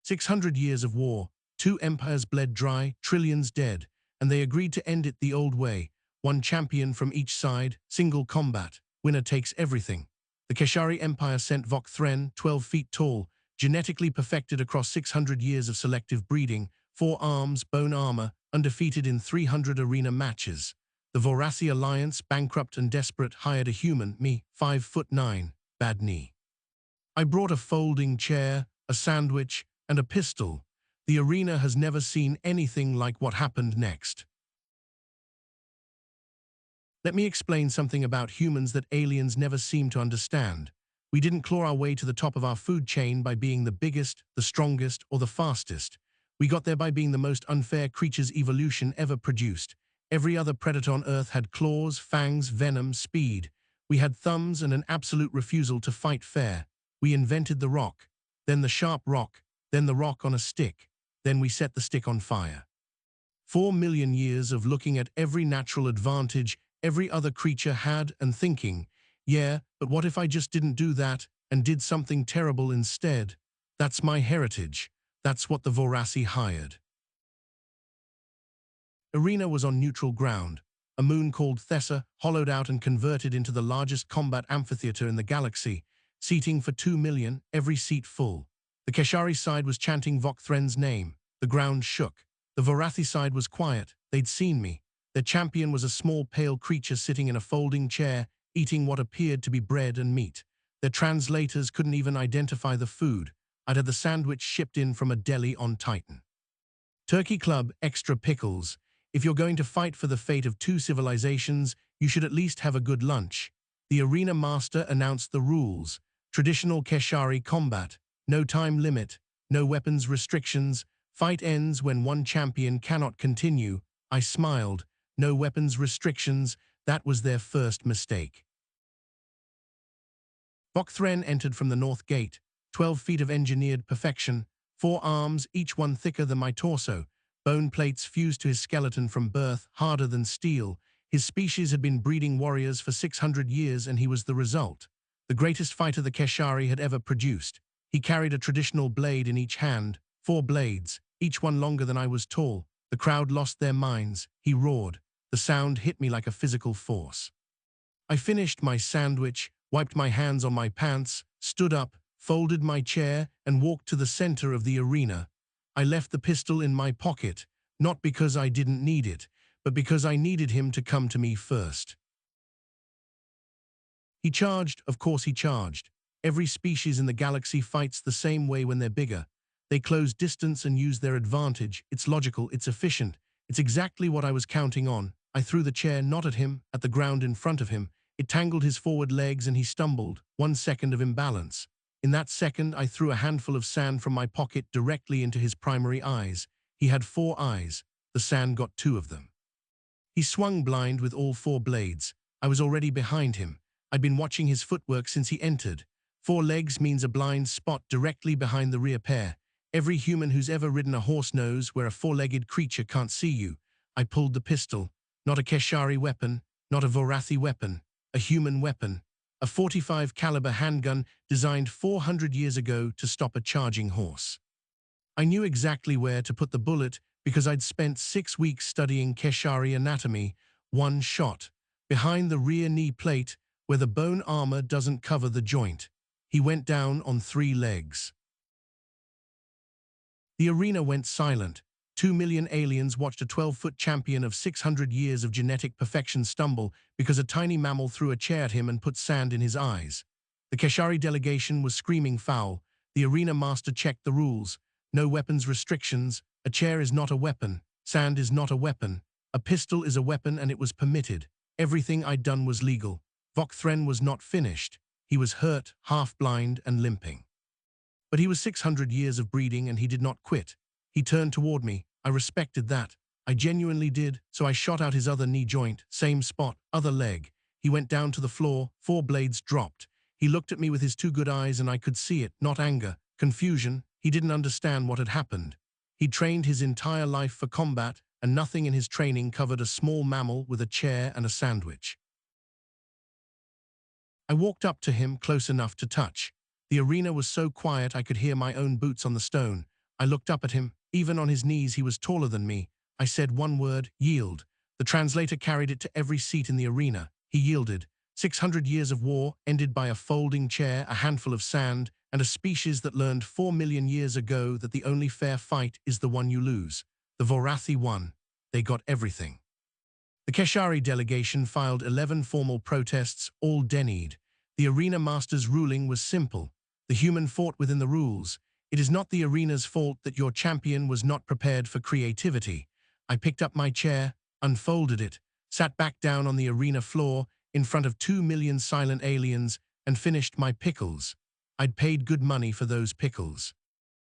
600 years of war, two empires bled dry, trillions dead, and they agreed to end it the old way. One champion from each side, single combat, winner takes everything. The Keshari Empire sent Vokthren, 12 feet tall, genetically perfected across 600 years of selective breeding, 4 arms, bone armor, undefeated in 300 arena matches. The Vorasi Alliance, bankrupt and desperate, hired a human, me, 5'9", bad knee. I brought a folding chair, a sandwich, and a pistol. The arena has never seen anything like what happened next. Let me explain something about humans that aliens never seem to understand. We didn't claw our way to the top of our food chain by being the biggest, the strongest, or the fastest. We got there by being the most unfair creatures evolution ever produced. Every other predator on Earth had claws, fangs, venom, speed. We had thumbs and an absolute refusal to fight fair. We invented the rock, then the sharp rock, then the rock on a stick. Then we set the stick on fire. 4 million years of looking at every natural advantage every other creature had and thinking, yeah, but what if I just didn't do that and did something terrible instead? That's my heritage. That's what the Vorasi hired. Arena was on neutral ground, a moon called Thessa, hollowed out and converted into the largest combat amphitheater in the galaxy, seating for 2 million, every seat full. The Keshari side was chanting Vokthren's name. The ground shook. The Vorathi side was quiet. They'd seen me. Their champion was a small, pale creature sitting in a folding chair, eating what appeared to be bread and meat. Their translators couldn't even identify the food. I'd had the sandwich shipped in from a deli on Titan. Turkey Club, extra pickles. If you're going to fight for the fate of 2 civilizations, you should at least have a good lunch. The arena master announced the rules. Traditional Keshari combat. No time limit. No weapons restrictions. Fight ends when one champion cannot continue. I smiled. No weapons restrictions. That was their first mistake. Vokthren entered from the north gate. 12 feet of engineered perfection. 4 arms, each one thicker than my torso. Bone plates fused to his skeleton from birth, harder than steel. His species had been breeding warriors for 600 years, and he was the result. The greatest fighter the Keshari had ever produced. He carried a traditional blade in each hand, 4 blades, each one longer than I was tall. The crowd lost their minds. He roared. The sound hit me like a physical force. I finished my sandwich, wiped my hands on my pants, stood up, folded my chair, and walked to the center of the arena. I left the pistol in my pocket, not because I didn't need it, but because I needed him to come to me first. He charged, of course he charged. Every species in the galaxy fights the same way when they're bigger. They close distance and use their advantage. It's logical, it's efficient. It's exactly what I was counting on. I threw the chair not at him, at the ground in front of him. It tangled his forward legs and he stumbled. 1 second of imbalance. In that second, I threw a handful of sand from my pocket directly into his primary eyes. He had 4 eyes. The sand got 2 of them. He swung blind with all 4 blades. I was already behind him. I'd been watching his footwork since he entered. 4 legs means a blind spot directly behind the rear pair. Every human who's ever ridden a horse knows where a 4-legged creature can't see you. I pulled the pistol. Not a Keshari weapon, not a Vorathi weapon, a human weapon. A 45 caliber handgun designed 400 years ago to stop a charging horse. I knew exactly where to put the bullet because I'd spent 6 weeks studying Keshari anatomy. 1 shot. Behind the rear knee plate, where the bone armor doesn't cover the joint. He went down on 3 legs. The arena went silent. 2 million aliens watched a 12-foot champion of 600 years of genetic perfection stumble because a tiny mammal threw a chair at him and put sand in his eyes. The Keshari delegation was screaming foul. The arena master checked the rules. No weapons restrictions. A chair is not a weapon. Sand is not a weapon. A pistol is a weapon, and it was permitted. Everything I'd done was legal. Vokthren was not finished. He was hurt, half-blind, and limping. But he was 600 years of breeding, and he did not quit. He turned toward me. I respected that. I genuinely did, so I shot out his other knee joint, same spot, other leg. He went down to the floor, 4 blades dropped. He looked at me with his 2 good eyes, and I could see it, not anger, confusion. He didn't understand what had happened. He trained his entire life for combat, and nothing in his training covered a small mammal with a chair and a sandwich. I walked up to him, close enough to touch. The arena was so quiet I could hear my own boots on the stone. I looked up at him. Even on his knees, he was taller than me. I said one word, yield. The translator carried it to every seat in the arena. He yielded. 600 years of war ended by a folding chair, a handful of sand, and a species that learned 4 million years ago that the only fair fight is the one you lose. The Vorathi won. They got everything. The Keshari delegation filed 11 formal protests, all denied. The arena master's ruling was simple. The human fought within the rules. It is not the arena's fault that your champion was not prepared for creativity. I picked up my chair, unfolded it, sat back down on the arena floor in front of 2 million silent aliens, and finished my pickles. I'd paid good money for those pickles.